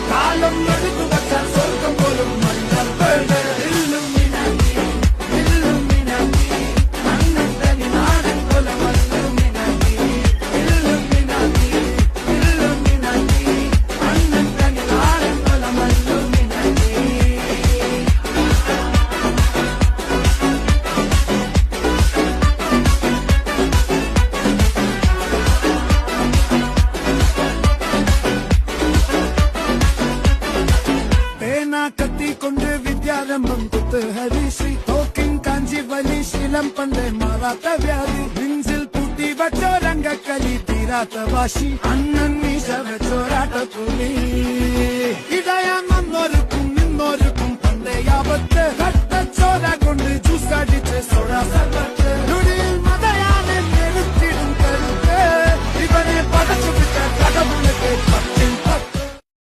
കാലം എടുത്തു വച്ചാൽ സ്വർഗം പോലും മണ്ണൽ വേണ്ട ഇല്ലുമിനാറ്റി ഇല്ലുമിനാറ്റി അണ്ണൻ തനി നാടൻ കൊലം ഇല്ലുമിനാറ്റി ഇല്ലുമിനാറ്റി ഇല്ലുമിനാറ്റി അണ്ണൻ തനി നാടൻ കൊലം ഇല്ലുമിനാറ്റി. പേന കത്തിക്കൊണ്ട് വിദ്യാരംഭം കുത്ത് ഹരിശ്രീ തോക്കിൻ കാഞ്ചി വലി ശീലം പണ്ട് മാറാത്ത വ്യാധി നെഞ്ചിൽ പൂട്ടി വച്ചോരംഗക്കലി തീരാത്ത വാശി അണ്ണൻ മീശ വെച്ചോരാട്ട പുലി